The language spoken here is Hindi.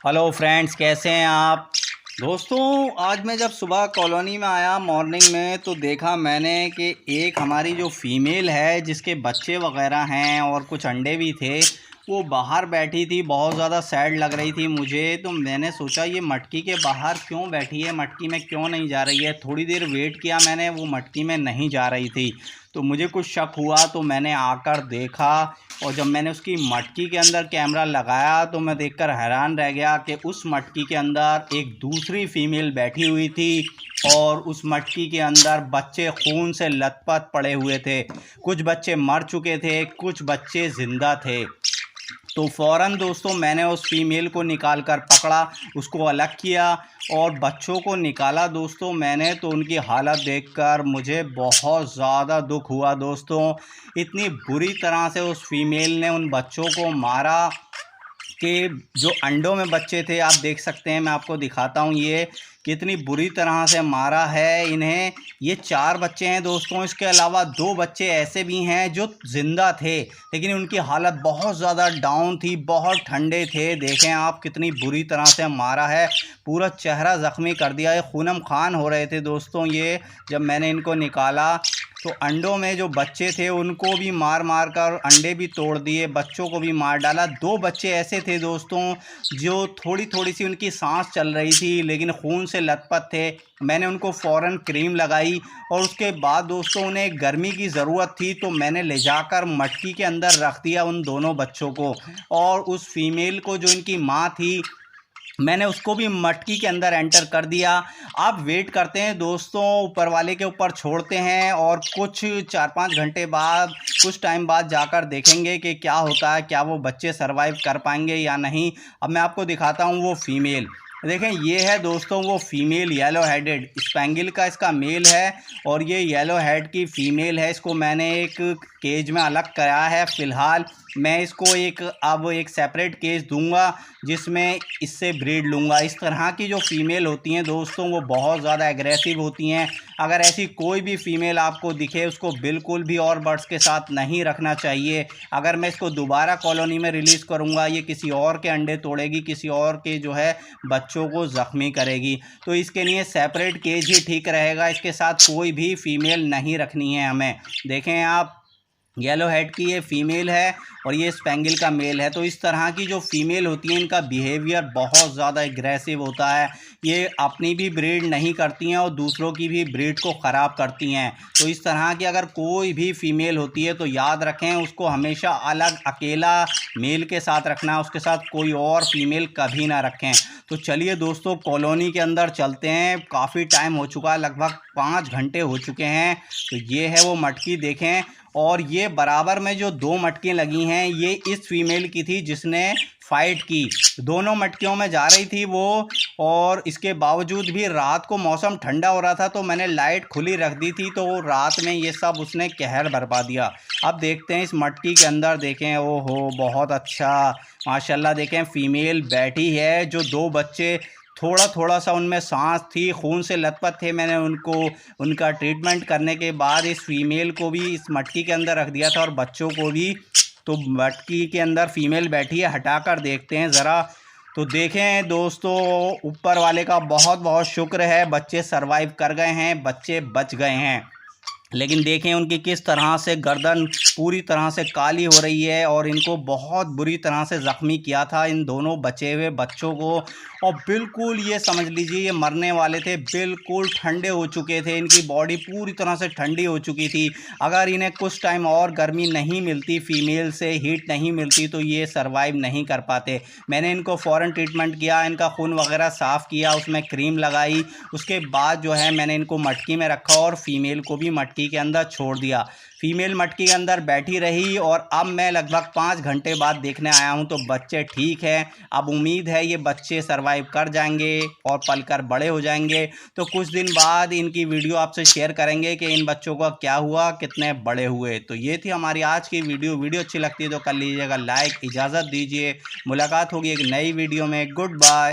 हेलो फ्रेंड्स, कैसे हैं आप दोस्तों। आज मैं जब सुबह कॉलोनी में आया मॉर्निंग में तो देखा मैंने कि एक हमारी जो फीमेल है जिसके बच्चे वगैरह हैं और कुछ अंडे भी थे, वो बाहर बैठी थी। बहुत ज़्यादा सैड लग रही थी मुझे। तो मैंने सोचा ये मटकी के बाहर क्यों बैठी है, मटकी में क्यों नहीं जा रही है। थोड़ी देर वेट किया मैंने, वो मटकी में नहीं जा रही थी। तो मुझे कुछ शक हुआ तो मैंने आकर देखा, और जब मैंने उसकी मटकी के अंदर कैमरा लगाया तो मैं देखकर हैरान रह गया कि उस मटकी के अंदर एक दूसरी फीमेल बैठी हुई थी और उस मटकी के अंदर बच्चे खून से लथपथ पड़े हुए थे। कुछ बच्चे मर चुके थे, कुछ बच्चे ज़िंदा थे। तो फ़ौरन दोस्तों मैंने उस फीमेल को निकाल कर पकड़ा, उसको अलग किया और बच्चों को निकाला। दोस्तों मैंने तो उनकी हालत देखकर मुझे बहुत ज़्यादा दुख हुआ दोस्तों। इतनी बुरी तरह से उस फीमेल ने उन बच्चों को मारा कि जो अंडों में बच्चे थे, आप देख सकते हैं, मैं आपको दिखाता हूँ ये कितनी बुरी तरह से मारा है इन्हें। ये 4 बच्चे हैं दोस्तों, इसके अलावा 2 बच्चे ऐसे भी हैं जो ज़िंदा थे, लेकिन उनकी हालत बहुत ज़्यादा डाउन थी, बहुत ठंडे थे। देखें आप कितनी बुरी तरह से मारा है, पूरा चेहरा ज़ख्मी कर दिया। ये खूनम खान हो रहे थे दोस्तों ये। जब मैंने इनको निकाला तो अंडों में जो बच्चे थे उनको भी मार मार कर अंडे भी तोड़ दिए, बच्चों को भी मार डाला। 2 बच्चे ऐसे थे दोस्तों जो थोड़ी थोड़ी सी उनकी सांस चल रही थी लेकिन खून से लथपथ थे। मैंने उनको फ़ौरन क्रीम लगाई और उसके बाद दोस्तों उन्हें गर्मी की ज़रूरत थी तो मैंने ले जाकर मटकी के अंदर रख दिया उन दोनों बच्चों को। और उस फीमेल को, जो इनकी माँ थी, मैंने उसको भी मटकी के अंदर एंटर कर दिया। आप वेट करते हैं दोस्तों, ऊपर वाले के ऊपर छोड़ते हैं और कुछ 4-5 घंटे बाद, कुछ टाइम बाद जाकर देखेंगे कि क्या होता है, क्या वो बच्चे सरवाइव कर पाएंगे या नहीं। अब मैं आपको दिखाता हूँ वो फीमेल। देखें ये है दोस्तों वो फीमेल, येलो हेडेड स्पैंगल का इसका मेल है और ये येलो हेड की फ़ीमेल है। इसको मैंने एक केज में अलग कराया है। फ़िलहाल मैं इसको अब एक सेपरेट केज दूंगा जिसमें इससे ब्रीड लूँगा। इस तरह की जो फ़ीमेल होती हैं दोस्तों वो बहुत ज़्यादा एग्रेसिव होती हैं। अगर ऐसी कोई भी फ़ीमेल आपको दिखे उसको बिल्कुल भी और बर्ड्स के साथ नहीं रखना चाहिए। अगर मैं इसको दोबारा कॉलोनी में रिलीज़ करूँगा, ये किसी और के अंडे तोड़ेगी, किसी और के जो है बच्चों को ज़ख्मी करेगी। तो इसके लिए सेपरेट केज ही ठीक रहेगा। इसके साथ कोई भी फ़ीमेल नहीं रखनी है हमें। देखें आप, येलो हेड की ये फ़ीमेल है और ये स्पेंगल का मेल है। तो इस तरह की जो फ़ीमेल होती हैं इनका बिहेवियर बहुत ज़्यादा एग्रेसिव होता है। ये अपनी भी ब्रीड नहीं करती हैं और दूसरों की भी ब्रीड को ख़राब करती हैं। तो इस तरह की अगर कोई भी फ़ीमेल होती है तो याद रखें उसको हमेशा अलग, अकेला मेल के साथ रखना, उसके साथ कोई और फ़ीमेल कभी ना रखें। तो चलिए दोस्तों कॉलोनी के अंदर चलते हैं। काफ़ी टाइम हो चुका है, लगभग 5 घंटे हो चुके हैं। तो ये है वो मटकी, देखें। और ये बराबर में जो 2 मटकियाँ लगी हैं ये इस फीमेल की थी जिसने फाइट की। दोनों मटकियों में जा रही थी वो। और इसके बावजूद भी रात को मौसम ठंडा हो रहा था तो मैंने लाइट खुली रख दी थी, तो रात में ये सब उसने कहर बरपा दिया। अब देखते हैं इस मटकी के अंदर। देखें, ओहो बहुत अच्छा माशाल्लाह। देखें फीमेल बैठी है, जो 2 बच्चे थोड़ा थोड़ा सा उनमें सांस थी, खून से लथपथ थे। मैंने उनका ट्रीटमेंट करने के बाद इस फीमेल को भी इस मटकी के अंदर रख दिया था और बच्चों को भी। तो मटकी के अंदर फीमेल बैठी है, हटाकर देखते हैं ज़रा। तो देखें दोस्तों, ऊपर वाले का बहुत बहुत शुक्र है, बच्चे सरवाइव कर गए हैं, बच्चे बच गए हैं। लेकिन देखें उनकी किस तरह से गर्दन पूरी तरह से काली हो रही है और इनको बहुत बुरी तरह से ज़ख्मी किया था इन दोनों बचे हुए बच्चों को। और बिल्कुल ये समझ लीजिए ये मरने वाले थे, बिल्कुल ठंडे हो चुके थे, इनकी बॉडी पूरी तरह से ठंडी हो चुकी थी। अगर इन्हें कुछ टाइम और गर्मी नहीं मिलती, फीमेल से हीट नहीं मिलती, तो ये सर्वाइव नहीं कर पाते। मैंने इनको फ़ौरन ट्रीटमेंट किया, इनका खून वगैरह साफ़ किया, उसमें क्रीम लगाई। उसके बाद जो है मैंने इनको मटकी में रखा और फीमेल को भी मटकी के अंदर छोड़ दिया। फीमेल मटकी के अंदर बैठी रही और अब मैं लगभग 5 घंटे बाद देखने आया हूं तो बच्चे ठीक हैं। अब उम्मीद है ये बच्चे सरवाइव कर जाएंगे और पलकर बड़े हो जाएंगे। तो कुछ दिन बाद इनकी वीडियो आपसे शेयर करेंगे कि इन बच्चों का क्या हुआ, कितने बड़े हुए। तो ये थी हमारी आज की वीडियो अच्छी लगती है तो कर लीजिएगा लाइक। इजाज़त दीजिए, मुलाकात होगी एक नई वीडियो में। Good bye.